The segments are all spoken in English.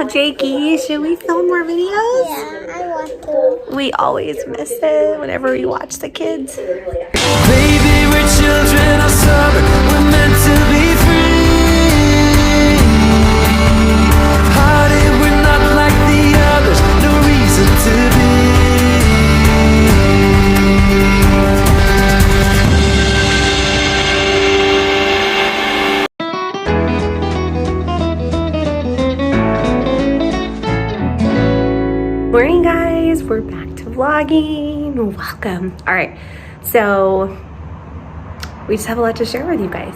Jakey, should we film more videos? Yeah, I want to. We always miss it whenever we watch the kids. Baby, we're children of summer. We're meant to be free. Hearted, we're not like the others. No reason to be. Morning guys, we're back to vlogging. Welcome. All right, so we just have a lot to share with you guys.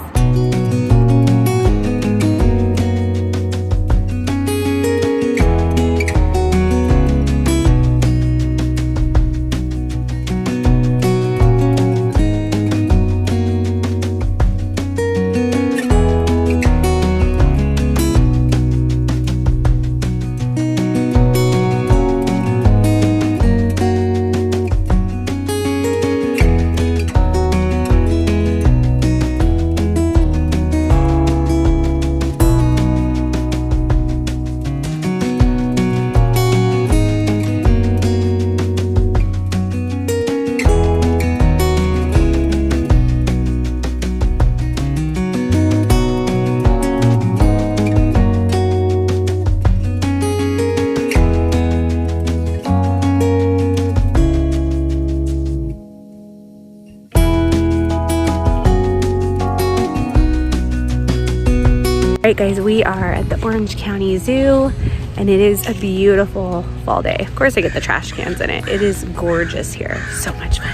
All right guys, we are at the Orange County Zoo and it is a beautiful fall day. Of course I get the trash cans in it. It is gorgeous here. So much fun.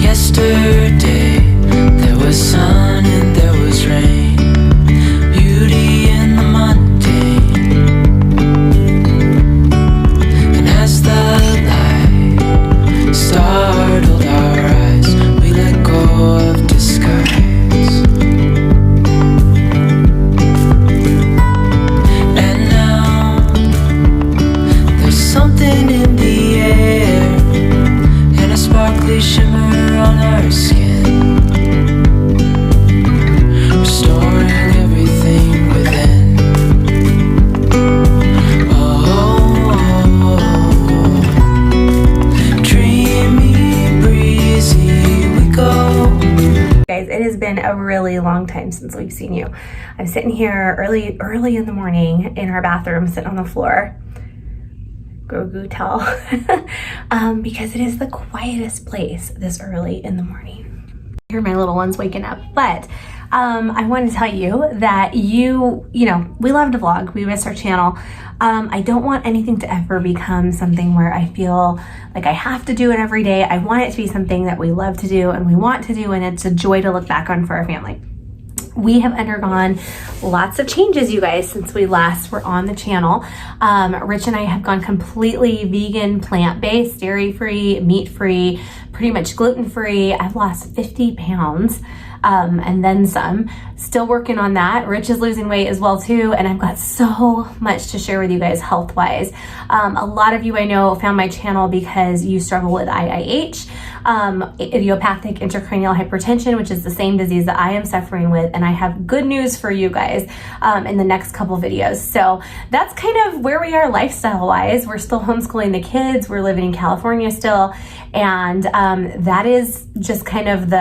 Yesterday, there was sun and there was rain. Beauty in the mundane. And as the light startled our eyes, we let go of disguise. And now, there's something in the air, and a sparkly shimmer on our skin, restoring everything within. Oh, dreamy, breezy we go. Guys, it has been a really long time since we've seen you. I'm sitting here early in the morning in our bathroom, sitting on the floor. Grogu tell. Because it is the quietest place this early in the morning. Hear my little ones waking up, but I want to tell you that you know, we love to vlog. We miss our channel. I don't want anything to ever become something where I feel like I have to do it every day. I want it to be something that we love to do and we want to do, and it's a joy to look back on for our family. We have undergone lots of changes, you guys, since we last were on the channel. Rich and I have gone completely vegan, plant-based, dairy-free, meat-free, pretty much gluten-free. I've lost 50 pounds and then some. Still working on that. Rich is losing weight as well too, and I've got so much to share with you guys health-wise. A lot of you I know found my channel because you struggle with IIH, idiopathic intracranial hypertension, which is the same disease that I am suffering with, and I have good news for you guys in the next couple videos. So that's kind of where we are lifestyle-wise. We're still homeschooling the kids. We're living in California still, and that is just kind of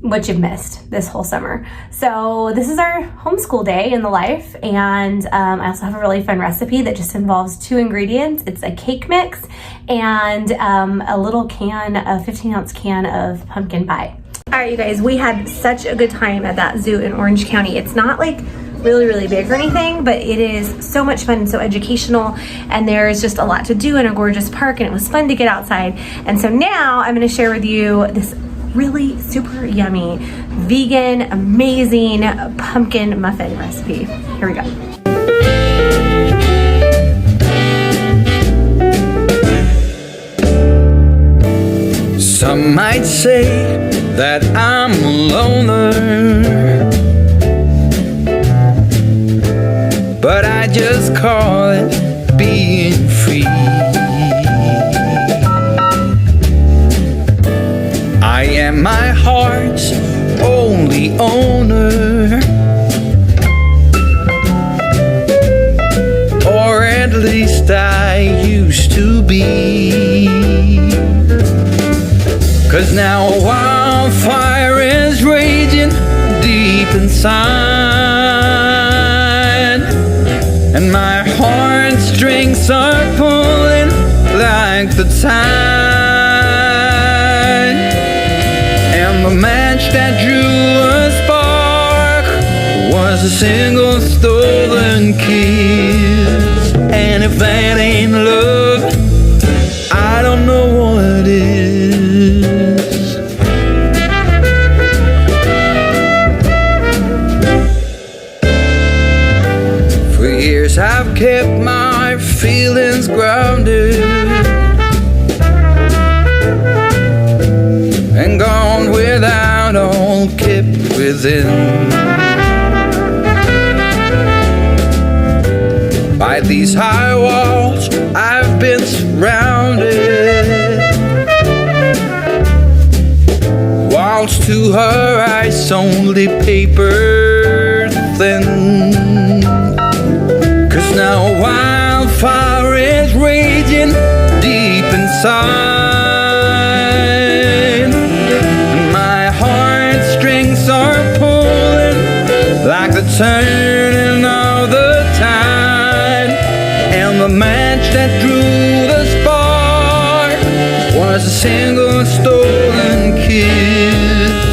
what you've missed this whole summer. So this is our homeschool day in the life, and I also have a really fun recipe that just involves 2 ingredients. It's a cake mix and a little 15-ounce can of pumpkin pie. All right, you guys, we had such a good time at that zoo in Orange County. It's not like really big or anything, but it is so much fun and so educational, and there's just a lot to do in a gorgeous park, and it was fun to get outside. And so now I'm going to share with you this really super yummy, vegan, amazing pumpkin muffin recipe. Here we go. Some might say that I'm a loner, but I just call it being free. am my heart's only owner. Or at least I used to be. 'Cause now a wildfire is raging deep inside, and my heartstrings are pulling like the tide. And the match that drew a spark was a single stolen kiss. And if that ain't love, I don't know what is. For years I've kept my feelings grounded and gone without, all kept within. By these high walls I've been surrounded. Walls to her eyes only paper thin. 'Cause now a wildfire is raging deep inside, and my heartstrings are pulling like the turning of the tide. And the match that drew the spark was a single stolen kiss.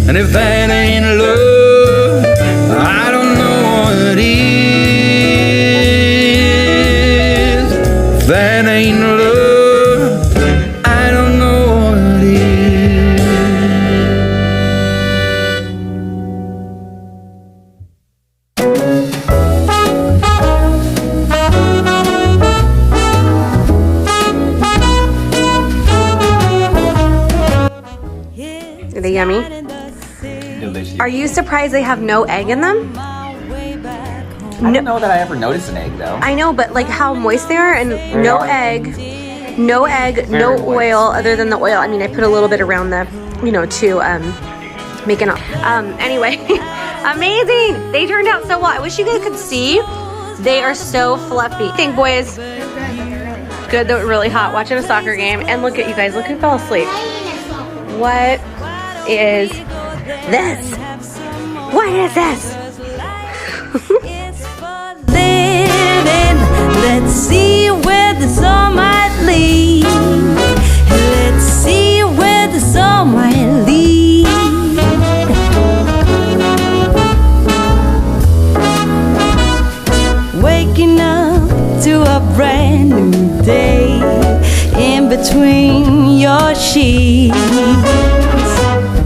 And if that ain't love, I don't know what is. If that ain't love, I don't know what is. Are they yummy? Delicious. Are you surprised they have no egg in them? I don't know that I ever noticed an egg though. I know, but like how moist they are, and no egg, no Very oil other than the oil. I mean, I put a little bit around the, to make it. Anyway, amazing. They turned out so well. I wish you guys could see. They are so fluffy. I think, boys, good. They're really hot. Watching a soccer game, and look at you guys. Look who fell asleep. What is this? What is this? Let's see where the sun might lead. Let's see where the sun might lead. Waking up to a brand new day in between your sheets.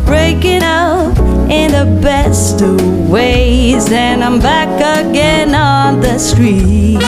Breaking up in the best of ways, and I'm back again on the street.